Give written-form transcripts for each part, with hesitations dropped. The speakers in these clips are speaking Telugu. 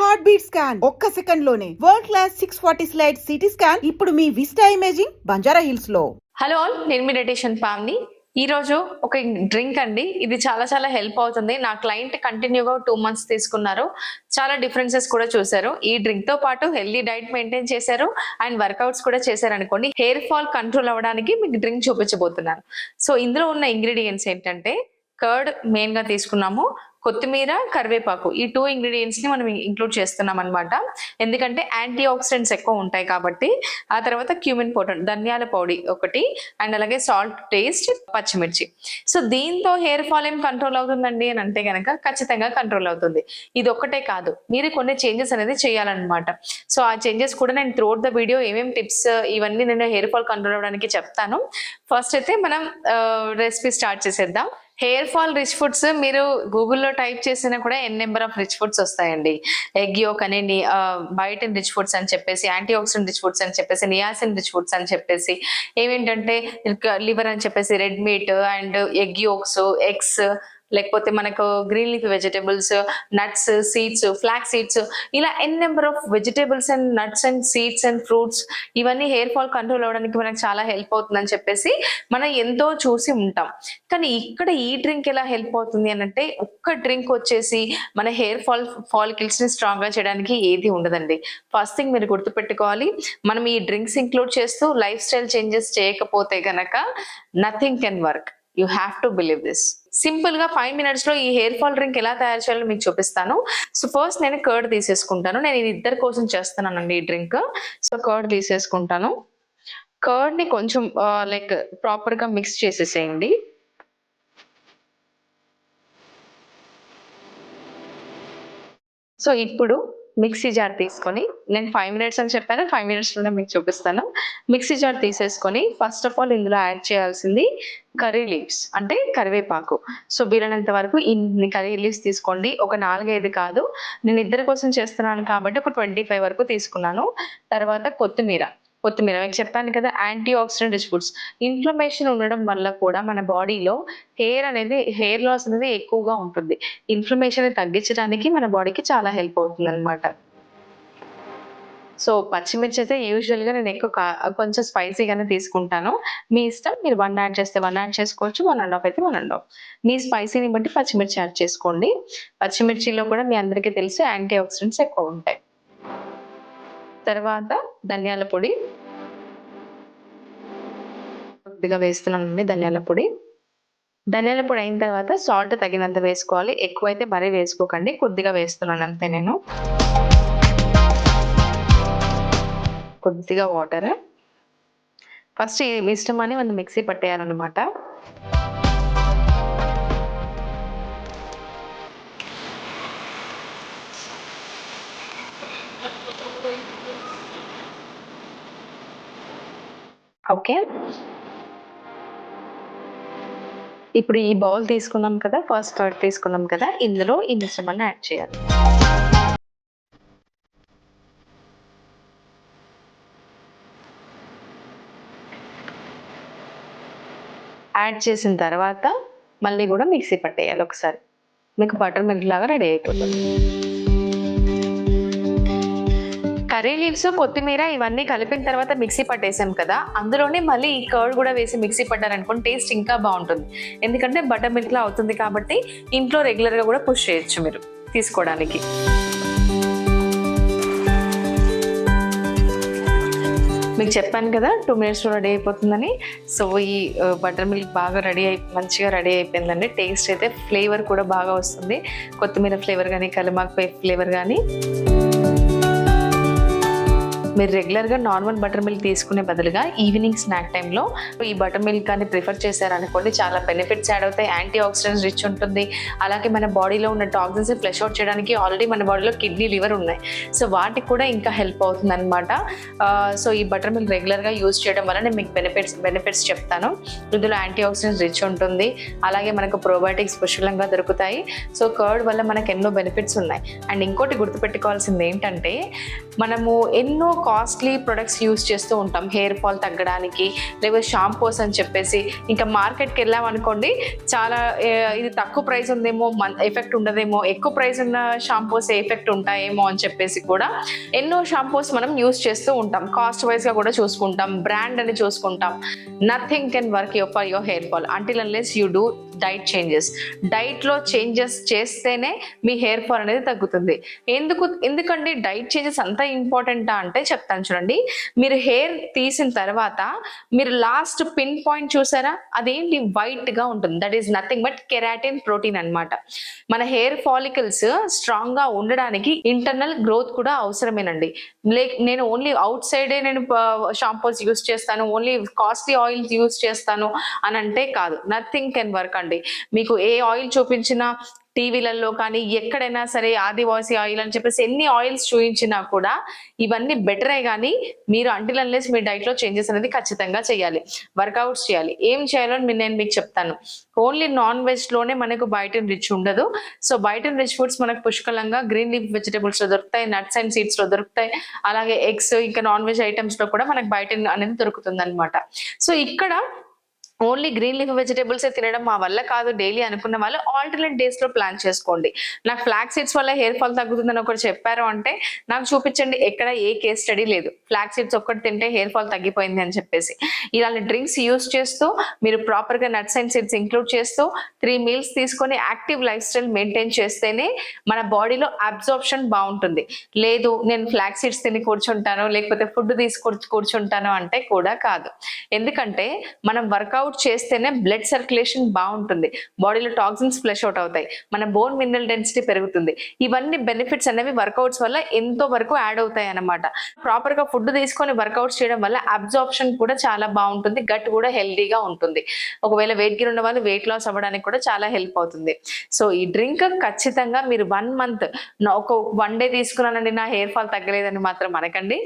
హార్ట్ బీట్ స్కాన్ ఒక్క సెకండ్ లోనే world class 640 slide CT scan ఇప్పుడు మీ విస్టా ఇమేజింగ్ బంజారా హిల్స్ లో. హలో ఆల్, నేను మీ డైటీషియన్ పావని. ఈ రోజు ఒక డ్రింక్ అండి, ఇది చాలా హెల్ప్ అవుతుంది. నా క్లయింట్ కంటిన్యూగా 2 months తీసుకున్నారు, చాలా డిఫరెన్సెస్ కూడా చూసారు. ఈ డ్రింక్ తో పాటు హెల్దీ డైట్ మెయింటైన్ చేశారు అండ్ వర్కౌట్స్ కూడా చేశారు అనుకోండి. హెయిర్ ఫాల్ కంట్రోల్ అవ్వడానికి మీకు డ్రింక్ చూపించబోతున్నాను. సో ఇందులో ఉన్న ఇంగ్రీడియంట్స్ ఏంటంటే కర్డ్ మెయిన్ గా తీసుకున్నాము, కొత్తిమీర, కరివేపాకు, ఈ 2 ingredients ని మనం ఇంక్లూడ్ చేస్తున్నాం అనమాట. ఎందుకంటే యాంటీ ఆక్సిడెంట్స్ ఎక్కువ ఉంటాయి కాబట్టి. ఆ తర్వాత క్యూమిన్ పౌడర్, ధనియాల పొడి ఒకటి, అండ్ అలాగే సాల్ట్ టేస్ట్, పచ్చిమిర్చి. సో దీంతో హెయిర్ ఫాల్ ఏం కంట్రోల్ అవుతుందండి అని అంటే కనుక ఖచ్చితంగా కంట్రోల్ అవుతుంది. ఇది ఒక్కటే కాదు, మీరు కొన్ని చేంజెస్ అనేది చేయాలన్నమాట. సో ఆ చేంజెస్ కూడా నేను త్రూఅవుట్ ద వీడియో ఏమేమి టిప్స్ ఇవన్నీ నేను హెయిర్ ఫాల్ కంట్రోల్ అవ్వడానికి చెప్తాను. ఫస్ట్ అయితే మనం రెసిపీ స్టార్ట్ చేసేద్దాం. హెయిర్ ఫాల్ రిచ్ ఫుడ్స్ మీరు గూగుల్లో టైప్ చేసినా కూడా నెంబర్ ఆఫ్ రిచ్ ఫుడ్స్ వస్తాయండి. ఎగ్ యోక్ అని, బయోటిన్ రిచ్ ఫుడ్స్ అని చెప్పేసి, యాంటీ ఆక్సిడెంట్ రిచ్ ఫుడ్స్ అని చెప్పేసి, నియాసిన్ రిచ్ ఫుడ్స్ అని చెప్పేసి, ఏమేంటంటే లివర్ అని చెప్పేసి, red meat and egg yolks, eggs, లేకపోతే మనకు green leaf vegetables, nuts, seeds, flax seeds, ఇలా number of vegetables and nuts and seeds and fruits, ఇవన్నీ హెయిర్ ఫాల్ కంట్రోల్ అవ్వడానికి మనకు చాలా హెల్ప్ అవుతుందని చెప్పేసి మనం ఎంతో చూసి ఉంటాం. కానీ ఇక్కడ ఈ డ్రింక్ ఎలా హెల్ప్ అవుతుంది అని అంటే, ఒక్క డ్రింక్ వచ్చేసి మన హెయిర్ ఫాలికల్స్ ని స్ట్రాంగ్ గా చేయడానికి ఏది ఉండదండి. ఫస్ట్ థింగ్ మీరు గుర్తుపెట్టుకోవాలి, మనం ఈ డ్రింక్స్ ఇంక్లూడ్ చేస్తూ లైఫ్ స్టైల్ చేంజెస్ చేయకపోతే గనక nothing can work. You have to believe this. Simple గా 5 minutes లో ఈ హెయిర్ ఫాల్ డ్రింక్ ఎలా తయారు చేయాలో మీకు చూపిస్తాను. సో ఫస్ట్ నేను కర్డ్ తీసేసుకుంటాను. నేను ఇది ఇద్దరి కోసం చేస్తున్నానండి ఈ డ్రింక్. సో కర్డ్ తీసేసుకుంటాను. కర్డ్ ని కొంచెం లైక్ ప్రాపర్ గా మిక్స్ చేసేసేయండి. సో ఇప్పుడు మిక్సీ జార్ తీసుకొని, నేను 5 minutes అని చెప్పాను, 5 minutes లోనే మీకు చూపిస్తాను. మిక్సీ జార్ తీసేసుకొని ఫస్ట్ ఆఫ్ ఆల్ ఇందులో యాడ్ చేయాల్సింది కర్రీ లీవ్స్, అంటే కరివేపాకు. సో వీలైనంత వరకు ఇన్ని కర్రీ లీవ్స్ తీసుకోండి. ఒక 4-5 కాదు, నేను ఇద్దరి కోసం చేస్తున్నాను కాబట్టి ఒక 25 వరకు తీసుకున్నాను. తర్వాత కొత్తిమీర మీకు చెప్పాను కదా, anti oxidant rich foods. Inflammation ఉండడం వల్ల కూడా మన బాడీలో హెయిర్ లాస్ అనేది ఎక్కువగా ఉంటుంది. ఇన్ఫ్లమేషన్ తగ్గించడానికి మన బాడీకి చాలా హెల్ప్ అవుతుంది అనమాట. సో పచ్చిమిర్చి అయితే యూజువల్ గా నేను ఎక్కువ కొంచెం స్పైసీగానే తీసుకుంటాను. మీ ఇష్టం, మీరు 1 యాడ్ చేస్తే 1 యాడ్ చేసుకోవచ్చు, 1.5 అయితే 1.5. మీ స్పైసీని బట్టి పచ్చిమిర్చి యాడ్ చేసుకోండి. పచ్చిమిర్చిలో కూడా మీ అందరికీ తెలుసు యాంటీ ఆక్సిడెంట్స్ ఎక్కువ ఉంటాయి. తర్వాత ధనియాల పొడి కొద్దిగా వేస్తున్నానండి. ధనియాల పొడి అయిన తర్వాత సాల్ట్ తగినంత వేసుకోవాలి. ఎక్కువైతే మరీ వేసుకోకండి, కొద్దిగా వేస్తున్నాను అంతే. నేను కొద్దిగా వాటర్. ఫస్ట్ మీ ఇష్టం అని మనం మిక్సీ పట్టేయాలన్నమాట. ఓకే, ఇప్పుడు ఈ బౌల్ తీసుకున్నాం కదా, ఫస్ట్ కర్డ్ తీసుకున్నాం కదా, ఇందులో ఈ మిశ్రమాన్ని యాడ్ చేయాలి. యాడ్ చేసిన తర్వాత మళ్ళీ కూడా మిక్సీ పట్టేయాలి ఒకసారి. మీకు బటర్ మిల్క్ లాగా రెడీ అయిపోతుంది. కర్రీ లీవ్స్, కొత్తిమీర ఇవన్నీ కలిపిన తర్వాత మిక్సీ పట్టేసాం కదా, అందులోనే మళ్ళీ ఈ కర్డ్ కూడా వేసి మిక్సీ పట్టారనుకోండి, టేస్ట్ ఇంకా బాగుంటుంది. ఎందుకంటే బటర్ మిల్క్ లా అవుతుంది కాబట్టి ఇంట్లో రెగ్యులర్ గా కూడా పుష్ చేయొచ్చు మీరు తీసుకోవడానికి. మీకు చెప్పాను కదా 2 minutes లో రెడీ అయిపోతుందని. సో ఈ బటర్ మిల్క్ బాగా మంచిగా రెడీ అయిపోయిందండి. టేస్ట్ అయితే, ఫ్లేవర్ కూడా బాగా వస్తుంది. కొత్తిమీర ఫ్లేవర్ కానీ, కరివేపాకు ఫ్లేవర్ కానీ. మీరు రెగ్యులర్గా నార్మల్ బటర్ మిల్క్ తీసుకునే బదులుగా ఈవినింగ్ స్నాక్ టైంలో ఈ బటర్ మిల్క్ కానీ ప్రిఫర్ చేశారనుకోండి, చాలా బెనిఫిట్స్ యాడ్ అవుతాయి. యాంటీ ఆక్సిడెంట్స్ రిచ్ ఉంటుంది. అలాగే మన బాడీలో ఉన్న టాక్సిన్స్ ఫ్లష్ అవుట్ చేయడానికి ఆల్రెడీ మన బాడీలో కిడ్నీ, లివర్ ఉన్నాయి. సో వాటికి కూడా ఇంకా హెల్ప్ అవుతుంది అనమాట. సో ఈ బటర్ మిల్క్ రెగ్యులర్గా యూజ్ చేయడం వల్ల నేను మీకు బెనిఫిట్స్ చెప్తాను. ఇందులో యాంటీ ఆక్సిడెంట్స్ రిచ్ ఉంటుంది. అలాగే మనకు ప్రోబయోటిక్స్ పుష్కలంగా దొరుకుతాయి. సో కర్డ్ వల్ల మనకు ఎన్నో బెనిఫిట్స్ ఉన్నాయి. అండ్ ఇంకోటి గుర్తుపెట్టుకోవాల్సింది ఏంటంటే, మనము ఎన్నో కాస్ట్లీ ప్రొడక్ట్స్ యూస్ చేస్తూ ఉంటాం హెయిర్ ఫాల్ తగ్గడానికి, లేకపోతే షాంపూస్ అని చెప్పేసి. ఇంకా మార్కెట్కి వెళ్ళామనుకోండి, చాలా ఇది తక్కువ ప్రైస్ ఉందేమో ఎఫెక్ట్ ఉండదేమో, ఎక్కువ ప్రైస్ ఉన్న షాంపూస్ ఎఫెక్ట్ ఉంటాయేమో అని చెప్పేసి కూడా ఎన్నో షాంపూస్ మనం యూస్ చేస్తూ ఉంటాం. కాస్ట్ వైజ్గా కూడా చూసుకుంటాం, బ్రాండ్ అని చూసుకుంటాం. Nothing can work for your hair fall until unless you do diet changes. డైట్లో చేంజెస్ చేస్తేనే మీ హెయిర్ ఫాల్ అనేది తగ్గుతుంది. ఎందుకంటే డైట్ చేంజెస్ అంత ఇంపార్టెంటా అంటే చెప్తాను చూడండి. మీరు హెయిర్ తీసిన తర్వాత మీరు లాస్ట్ పిన్ పాయింట్ చూసారా, అదేంటి వైట్ గా ఉంటుంది. That is nothing but keratin protein అన్నమాట. మన హెయిర్ ఫాలికల్స్ స్ట్రాంగ్ గా ఉండడానికి ఇంటర్నల్ గ్రోత్ కూడా అవసరమేనండి. నేను ఓన్లీ అవుట్ సైడే నేను షాంపూస్ యూస్ చేస్తాను, ఓన్లీ కాస్ట్లీ ఆయిల్స్ యూస్ చేస్తాను అని అంటే కాదు. నథింగ్ కెన్ వర్క్ అండి. మీకు ఏ ఆయిల్ చూపించినా టీవీలలో కానీ ఎక్కడైనా సరే ఆదివాసి ఆయిల్ అని చెప్పేసి ఎన్ని ఆయిల్స్ చూపించినా కూడా ఇవన్నీ బెటరే. కానీ మీరు అంటిల్ అన్లెస్ మీ డైట్లో చేంజెస్ అనేది ఖచ్చితంగా చేయాలి, వర్కౌట్స్ చేయాలి. ఏం చేయాలో నేను మీకు చెప్తాను. ఓన్లీ నాన్ వెజ్ లోనే మనకు బయోటిన్ రిచ్ ఉండదు. సో బయోటిన్ రిచ్ ఫుడ్స్ మనకు పుష్కలంగా గ్రీన్ లీఫ్ వెజిటబుల్స్ లో దొరుకుతాయి, నట్స్ అండ్ సీడ్స్ లో దొరుకుతాయి, అలాగే ఎగ్స్, ఇంకా నాన్ వెజ్ ఐటమ్స్ లో కూడా మనకు బయోటిన్ అనేది దొరుకుతుంది అనమాట. సో ఇక్కడ ఓన్లీ గ్రీన్ లీఫ్ వెజిటేబుల్స్ తినడం మా వల్ల కాదు డైలీ అనుకున్న వాళ్ళు ఆల్టర్నేట్ డేస్ లో ప్లాన్ చేసుకోండి. నాకు ఫ్లాక్ సీడ్స్ వల్ల హెయిర్ ఫాల్ తగ్గుతుందని ఒకటి చెప్పారు అంటే నాకు చూపించండి, ఎక్కడ ఏ కేస్ స్టడీ లేదు ఫ్లాక్ సీడ్స్ ఒక్కటి తింటే హెయిర్ ఫాల్ తగ్గిపోయింది అని చెప్పేసి. ఇలాంటి డ్రింక్స్ యూస్ చేస్తూ మీరు ప్రాపర్ గా నట్స్ అండ్ సీడ్స్ ఇంక్లూడ్ చేస్తూ 3 మీల్స్ తీసుకొని యాక్టివ్ లైఫ్ స్టైల్ మెయింటైన్ చేస్తేనే మన బాడీలో అబ్జార్ప్షన్ బాగుంటుంది. లేదు నేను ఫ్లాక్ సీడ్స్ తిని కూర్చుంటాను, లేకపోతే ఫుడ్ తీసుకొని కూర్చుంటాను అంటే కూడా కాదు. ఎందుకంటే మనం వర్కౌట్ చేస్తేనే బ్లడ్ సర్క్యులేషన్ బాగుంటుంది, బాడీలో టాక్సిన్స్ ఫ్లష్ అవుట్ అవుతాయి, మన బోన్ మినరల్ డెన్సిటీ పెరుగుతుంది. ఇవన్నీ బెనిఫిట్స్ అనేవి వర్కౌట్స్ వల్ల ఎంతో వరకు యాడ్ అవుతాయి అన్నమాట. ప్రాపర్ గా ఫుడ్ తీసుకొని వర్కౌట్స్ చేయడం వల్ల అబ్జార్ప్షన్ కూడా చాలా బాగుంటుంది, గట్ కూడా హెల్దీగా ఉంటుంది. ఒకవేళ వెయిట్ గెయిన్ ఉన్న వాళ్ళు వెయిట్ లాస్ అవ్వడానికి కూడా చాలా హెల్ప్ అవుతుంది. సో ఈ డ్రింక్ ఖచ్చితంగా మీరు 1 మంత్, ఒక 1 డే తీసుకున్నానండి నా హెయిర్ ఫాల్ తగ్గలేదని మాత్రం అనకండి.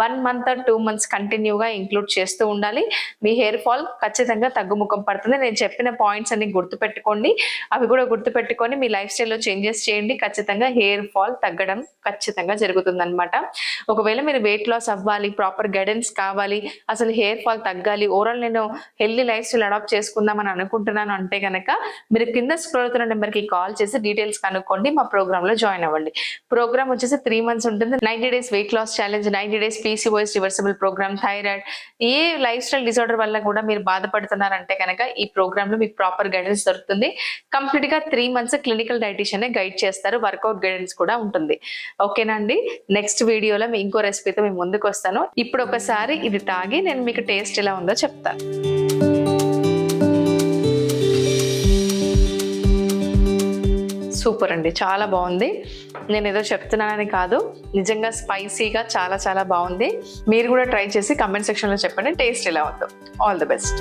1 మంత్ 2 మంత్స్ కంటిన్యూగా ఇంక్లూడ్ చేస్తూ ఉండాలి. మీ హెయిర్ ఫాల్ ఖచ్చితంగా తగ్గుముఖం పడుతుంది. నేను చెప్పిన పాయింట్స్ అన్ని గుర్తుపెట్టుకోండి, అవి కూడా గుర్తుపెట్టుకొని మీ లైఫ్ స్టైల్లో చేంజెస్ చేయండి. ఖచ్చితంగా హెయిర్ ఫాల్ తగ్గడం ఖచ్చితంగా జరుగుతుంది అనమాట. ఒకవేళ మీరు వెయిట్ లాస్ అవ్వాలి, ప్రాపర్ గైడెన్స్ కావాలి, అసలు హెయిర్ ఫాల్ తగ్గాలి, ఓవరాల్ నేను హెల్దీ లైఫ్ స్టైల్ అడాప్ట్ చేసుకుందామని అనుకుంటున్నాను అంటే కనుక మీరు కింద స్క్రోల్ అవుతున్న నెంబర్కి కాల్ చేసి డీటెయిల్స్ కనుక్కోండి, మా ప్రోగ్రామ్ లో జాయిన్ అవ్వండి. ప్రోగ్రామ్ వచ్చేసి 3 మంత్స్ ఉంటుంది. 90 days weight loss challenge, 90 days PCOS reversible program, thyroid, ఏ లైఫ్ స్టైల్ డిసార్డర్ వల్ల కూడా మీరు బాధపడుతున్నారంటే కనుక ఈ ప్రోగ్రామ్ లో మీకు ప్రాపర్ గైడెన్స్ దొరుకుతుంది. కంప్లీట్ గా 3 మంత్స్ క్లినికల్ డైటీషియన్ గైడ్ చేస్తారు, వర్కౌట్ గైడెన్స్ కూడా ఉంటుంది. ఓకేనా అండి? నెక్స్ట్ వీడియోలో ఇంకో రెసిపీతో మేము ముందుకు వస్తాను. ఇప్పుడు ఒకసారి ఇది తాగి నేను మీకు టేస్ట్ ఎలా ఉందో చెప్తాను. సూపర్ అండి, చాలా బాగుంది. నేను ఏదో చెప్తున్నానని కాదు, నిజంగా స్పైసీగా చాలా చాలా బాగుంది. మీరు కూడా ట్రై చేసి కమెంట్ సెక్షన్లో చెప్పండి టేస్ట్ ఎలా ఉందో. All the best.